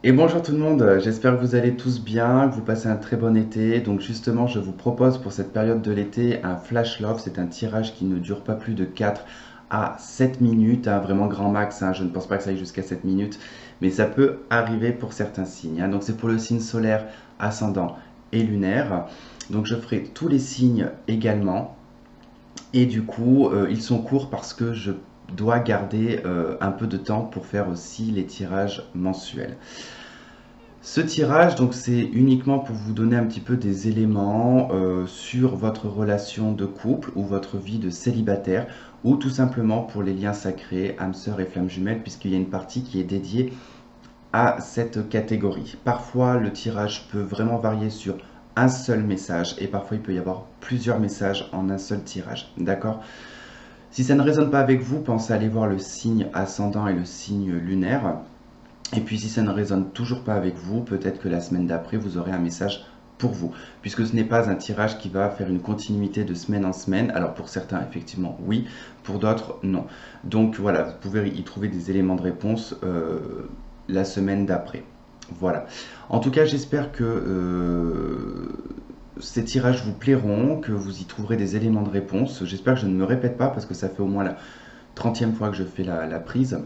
Et bonjour tout le monde, j'espère que vous allez tous bien, que vous passez un très bon été. Donc justement, je vous propose pour cette période de l'été un flash love. C'est un tirage qui ne dure pas plus de 4 à 7 minutes, hein, vraiment grand max, hein. Je ne pense pas que ça aille jusqu'à 7 minutes, mais ça peut arriver pour certains signes, hein. Donc c'est pour le signe solaire, ascendant et lunaire. Donc je ferai tous les signes également. Et du coup, ils sont courts parce que je dois garder un peu de temps pour faire aussi les tirages mensuels. Ce tirage, donc, c'est uniquement pour vous donner un petit peu des éléments sur votre relation de couple ou votre vie de célibataire, ou tout simplement pour les liens sacrés, âme sœur et flamme jumelle, puisqu'il y a une partie qui est dédiée à cette catégorie. Parfois, le tirage peut vraiment varier sur un seul message, et parfois il peut y avoir plusieurs messages en un seul tirage. D'accord? Si ça ne résonne pas avec vous, pensez à aller voir le signe ascendant et le signe lunaire. Et puis si ça ne résonne toujours pas avec vous, peut-être que la semaine d'après, vous aurez un message pour vous. Puisque ce n'est pas un tirage qui va faire une continuité de semaine en semaine. Alors pour certains, effectivement, oui. Pour d'autres, non. Donc voilà, vous pouvez y trouver des éléments de réponse la semaine d'après. Voilà. En tout cas, j'espère que ces tirages vous plairont, que vous y trouverez des éléments de réponse. J'espère que je ne me répète pas parce que ça fait au moins la 30e fois que je fais la prise.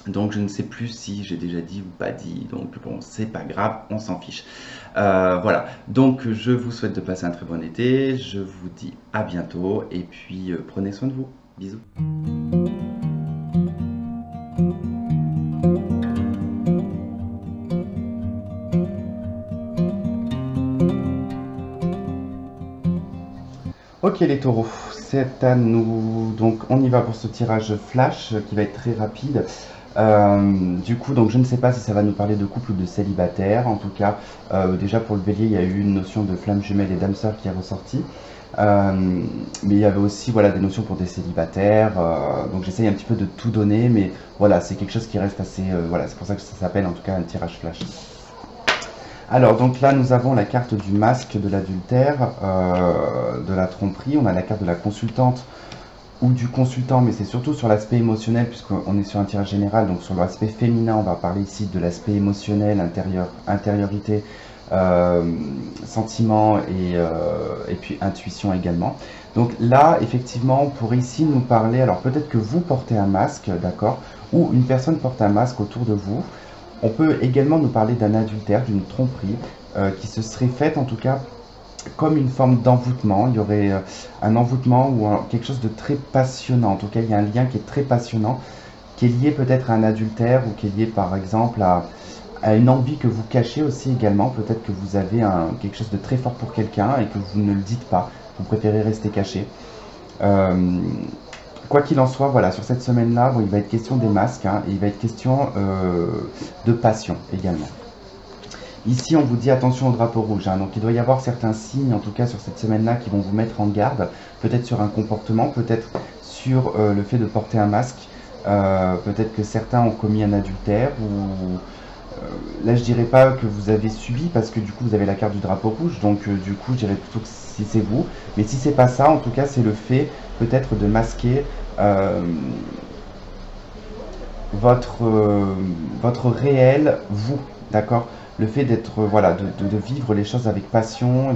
Donc je ne sais plus si j'ai déjà dit ou pas dit, donc bon, c'est pas grave, on s'en fiche. Voilà, donc je vous souhaite de passer un très bon été, je vous dis à bientôt, et puis prenez soin de vous. Bisous. Ok les taureaux, c'est à nous. Donc on y va pour ce tirage flash qui va être très rapide. Du coup, donc je ne sais pas si ça va nous parler de couple ou de célibataire. En tout cas, déjà pour le bélier, il y a eu une notion de flamme jumelle et d'âme sœur qui est ressortie. Mais il y avait aussi voilà, des notions pour des célibataires. Donc j'essaye un petit peu de tout donner, mais voilà, c'est quelque chose qui reste assez... voilà, c'est pour ça que ça s'appelle en tout cas un tirage flash. Alors, donc là, nous avons la carte du masque de l'adultère, de la tromperie. On a la carte de la consultante ou du consultant, mais c'est surtout sur l'aspect émotionnel, puisqu'on est sur un tirage général. Donc, sur l'aspect féminin, on va parler ici de l'aspect émotionnel, intériorité, sentiment et puis intuition également. Donc là, effectivement, on pourrait ici nous parler, alors peut-être que vous portez un masque, d'accord, ou une personne porte un masque autour de vous. On peut également nous parler d'un adultère, d'une tromperie, qui se serait faite en tout cas comme une forme d'envoûtement. Il y aurait un envoûtement ou quelque chose de très passionnant. En tout cas, il y a un lien qui est très passionnant, qui est lié peut-être à un adultère ou qui est lié par exemple à une envie que vous cachez aussi également. Peut-être que vous avez quelque chose de très fort pour quelqu'un et que vous ne le dites pas. Vous préférez rester caché. Quoi qu'il en soit, voilà, sur cette semaine-là, bon, il va être question des masques, hein, et il va être question de passion également. Ici, on vous dit attention au drapeau rouge, hein, donc il doit y avoir certains signes, en tout cas sur cette semaine-là, qui vont vous mettre en garde, peut-être sur un comportement, peut-être sur le fait de porter un masque, peut-être que certains ont commis un adultère, ou là je dirais pas que vous avez subi, parce que du coup vous avez la carte du drapeau rouge, donc du coup je dirais plutôt que si c'est vous, mais si c'est pas ça, en tout cas c'est le fait peut-être de masquer votre réel vous, d'accord? Le fait d'être, voilà, de vivre les choses avec passion,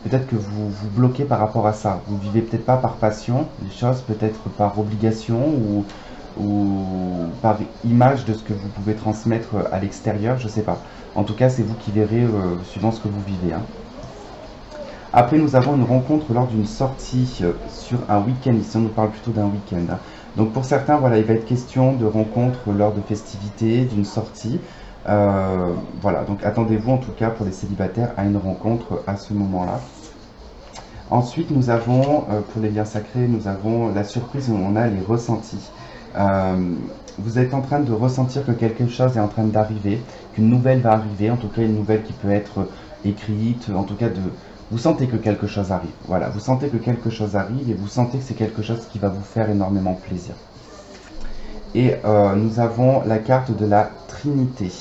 peut-être que vous bloquez par rapport à ça. Vous vivez peut-être pas par passion les choses, peut-être par obligation ou par image de ce que vous pouvez transmettre à l'extérieur, je sais pas. En tout cas, c'est vous qui verrez suivant ce que vous vivez, hein. Après, nous avons une rencontre lors d'une sortie sur un week-end. Ici, on nous parle plutôt d'un week-end, hein. Donc pour certains, voilà, il va être question de rencontre lors de festivités, d'une sortie. Voilà, donc attendez-vous en tout cas pour les célibataires à une rencontre à ce moment-là. Ensuite, nous avons, pour les liens sacrés, nous avons la surprise où on a les ressentis. Vous êtes en train de ressentir que quelque chose est en train d'arriver, qu'une nouvelle va arriver, en tout cas une nouvelle qui peut être écrite, en tout cas vous sentez que quelque chose arrive. Voilà, vous sentez que quelque chose arrive et vous sentez que c'est quelque chose qui va vous faire énormément plaisir. Et nous avons la carte de la Trinité.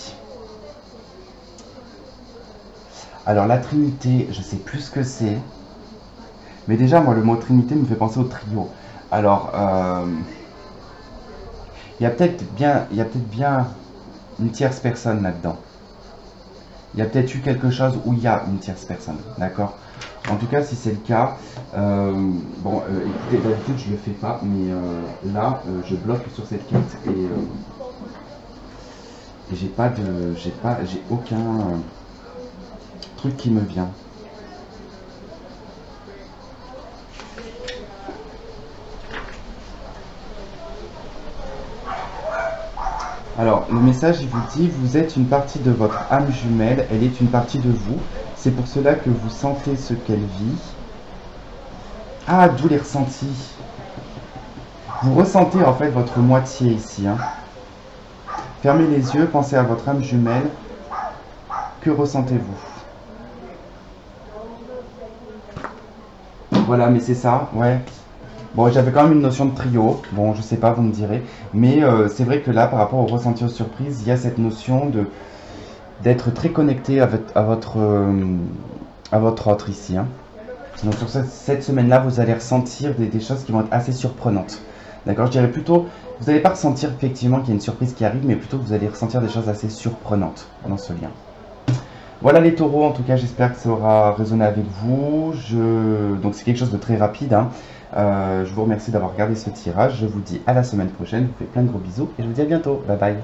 Alors la Trinité, je sais plus ce que c'est, mais déjà moi le mot Trinité me fait penser au trio. Alors il y a peut-être bien une tierce personne là-dedans. il y a peut-être eu quelque chose où il y a une tierce personne, d'accord? En tout cas, si c'est le cas, écoutez, d'habitude je le fais pas, mais là, je bloque sur cette carte et j'ai aucun truc qui me vient. Alors, le message, il vous dit, vous êtes une partie de votre âme jumelle, elle est une partie de vous. C'est pour cela que vous sentez ce qu'elle vit. Ah, d'où les ressentis. Vous ressentez en fait votre moitié ici. Hein. Fermez les yeux, pensez à votre âme jumelle. Que ressentez-vous? Voilà, mais c'est ça, ouais. Bon, j'avais quand même une notion de trio. Bon, je sais pas, vous me direz. Mais c'est vrai que là, par rapport au ressenti aux surprises, il y a cette notion d'être très connecté à votre autre ici. Hein. Donc sur cette semaine-là, vous allez ressentir des choses qui vont être assez surprenantes. D'accord? Je dirais plutôt, vous n'allez pas ressentir effectivement qu'il y a une surprise qui arrive, mais plutôt que vous allez ressentir des choses assez surprenantes dans ce lien. Voilà les taureaux, en tout cas j'espère que ça aura résonné avec vous. Donc c'est quelque chose de très rapide. Hein. Je vous remercie d'avoir regardé ce tirage. Je vous dis à la semaine prochaine. Je vous fais plein de gros bisous et je vous dis à bientôt. Bye bye.